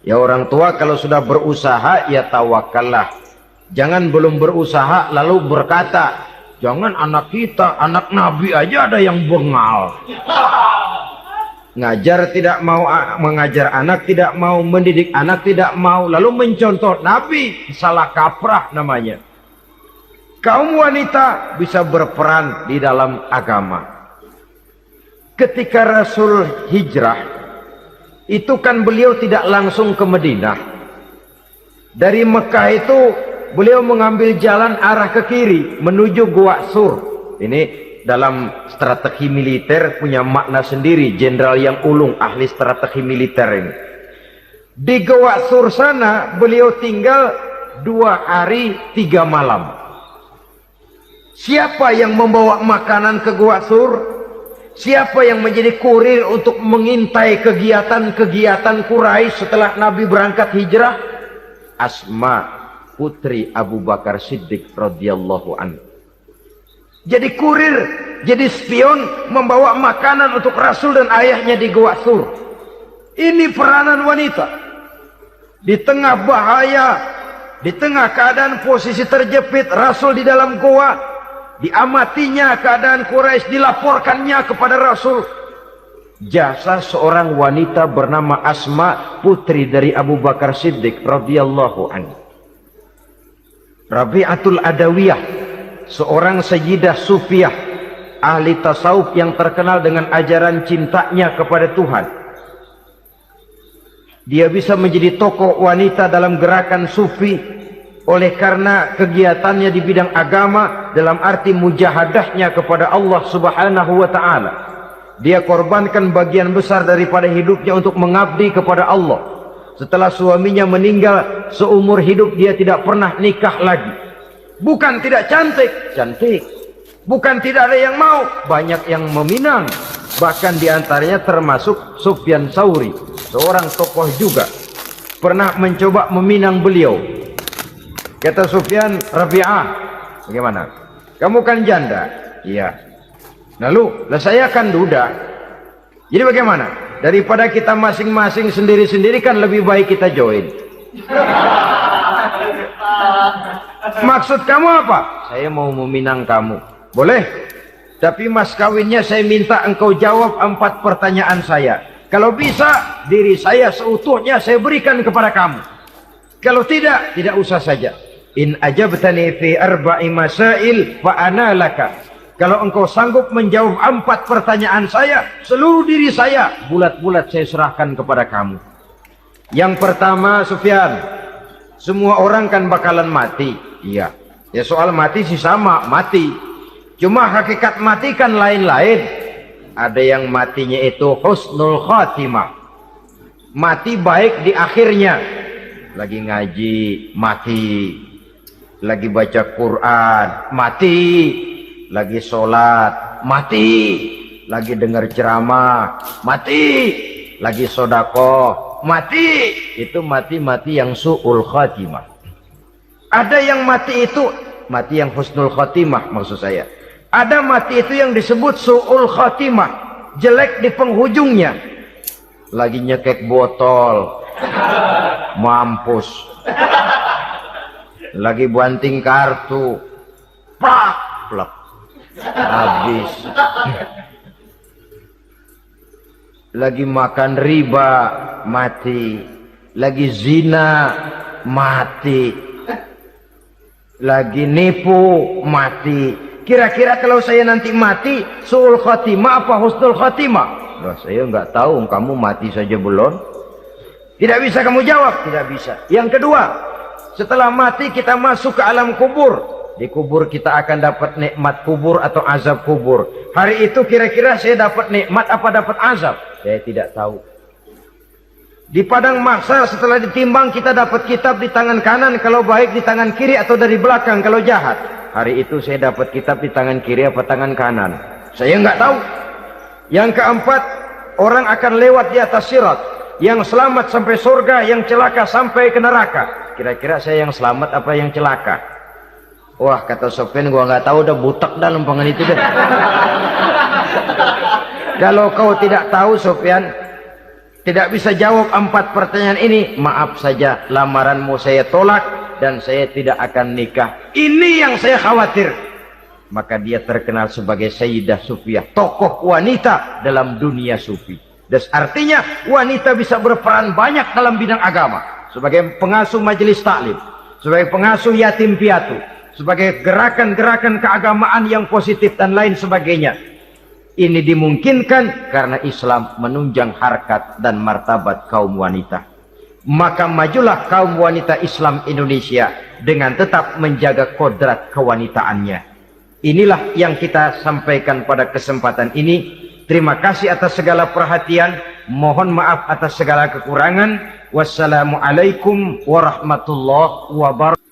[SPEAKER 1] Ya orang tua kalau sudah berusaha, ya tawakallah. Jangan belum berusaha lalu berkata, jangan anak kita, anak Nabi aja ada yang bengal. Ngajar tidak mau, mengajar anak tidak mau, mendidik anak tidak mau, lalu mencontoh Nabi, salah kaprah namanya. Kaum wanita bisa berperan di dalam agama. Ketika Rasul hijrah, itu kan beliau tidak langsung ke Madinah. Dari Mekah itu beliau mengambil jalan arah ke kiri menuju Gua Sur. Ini dalam strategi militer punya makna sendiri. Jenderal yang ulung, ahli strategi militer ini. Di Gua Sur sana beliau tinggal 2 hari 3 malam. Siapa yang membawa makanan ke Gua Sur? Siapa yang menjadi kurir untuk mengintai kegiatan-kegiatan Quraisy setelah Nabi berangkat hijrah? Asma, putri Abu Bakar Siddiq radhiyallahu anhu. Jadi kurir, jadi spion, membawa makanan untuk Rasul dan ayahnya di Gua Sur. Ini peranan wanita. Di tengah bahaya, di tengah keadaan posisi terjepit, Rasul di dalam gua, diamatinya keadaan Quraisy, dilaporkannya kepada Rasul. Jasa seorang wanita bernama Asma, putri dari Abu Bakar Siddiq radhiyallahu anhu. Rabi'atul Adawiyah, seorang sayyidah sufiyah, ahli tasawuf yang terkenal dengan ajaran cintanya kepada Tuhan. Dia bisa menjadi tokoh wanita dalam gerakan sufi oleh karena kegiatannya di bidang agama, dalam arti mujahadahnya kepada Allah Subhanahu wa ta'ala. Dia korbankan bagian besar daripada hidupnya untuk mengabdi kepada Allah. Setelah suaminya meninggal, seumur hidup dia tidak pernah nikah lagi. Bukan tidak cantik, cantik. Bukan tidak ada yang mau, banyak yang meminang. Bahkan diantaranya termasuk Sufyan Tsauri, seorang tokoh juga, pernah mencoba meminang beliau. Kata Sufyan, Rabi'ah, bagaimana? Kamu kan janda? Iya. Lalu, lah saya kan duda. Jadi bagaimana? Daripada kita masing-masing sendiri-sendiri kan lebih baik kita join. Maksud kamu apa? Saya mau meminang kamu. Boleh? Tapi mas kawinnya saya minta engkau jawab 4 pertanyaan saya. Kalau bisa, diri saya seutuhnya saya berikan kepada kamu. Kalau tidak, tidak usah saja. In ajabtani fi 4 masail fa ana laka. Kalau engkau sanggup menjawab 4 pertanyaan saya, seluruh diri saya bulat-bulat saya serahkan kepada kamu. Yang pertama, Sufyan, semua orang kan bakalan mati. Iya. Ya soal mati sih sama, mati. Cuma hakikat mati kan lain-lain. Ada yang matinya itu husnul khatimah. Mati baik di akhirnya. Lagi ngaji, mati. Lagi baca Quran, mati. Lagi sholat, mati. Lagi dengar ceramah, mati. Lagi sodako, mati. Itu mati-mati yang su'ul khatimah. Ada yang mati itu mati yang husnul khatimah, maksud saya. Ada mati itu yang disebut su'ul khatimah, jelek di penghujungnya. Lagi nyekek botol, mampus. Lagi banting kartu, plak, plak, habis. Lagi makan riba, mati. Lagi zina, mati. Lagi nipu, mati. Kira-kira kalau saya nanti mati, su'ul khatimah apa husnul khatimah? Loh, saya nggak tahu, kamu mati saja belum. Tidak bisa kamu jawab, tidak bisa. Yang kedua, setelah mati kita masuk ke alam kubur. Di kubur kita akan dapat nikmat kubur atau azab kubur. Hari itu kira-kira saya dapat nikmat apa dapat azab? Saya tidak tahu. Di padang mahsyar setelah ditimbang kita dapat kitab di tangan kanan kalau baik, di tangan kiri atau dari belakang kalau jahat. Hari itu saya dapat kitab di tangan kiri apa tangan kanan? Saya nggak tahu. Yang keempat, orang akan lewat di atas sirat. Yang selamat sampai surga, yang celaka sampai ke neraka. Kira-kira saya yang selamat apa yang celaka? Wah, kata Sofyan, gua nggak tahu, udah butak dah lempangan itu deh. Kalau kau tidak tahu, Sofyan, tidak bisa jawab 4 pertanyaan ini, maaf saja, lamaranmu saya tolak dan saya tidak akan nikah. Ini yang saya khawatir. Maka dia terkenal sebagai Sayyidah Sufiyah, tokoh wanita dalam dunia sufi. Dan artinya wanita bisa berperan banyak dalam bidang agama, sebagai pengasuh majelis taklim, sebagai pengasuh yatim piatu, sebagai gerakan-gerakan keagamaan yang positif dan lain sebagainya. Ini dimungkinkan karena Islam menunjang harkat dan martabat kaum wanita. Maka majulah kaum wanita Islam Indonesia dengan tetap menjaga kodrat kewanitaannya. Inilah yang kita sampaikan pada kesempatan ini. Terima kasih atas segala perhatian. Mohon maaf atas segala kekurangan. Wassalamualaikum warahmatullahi wabarakatuh.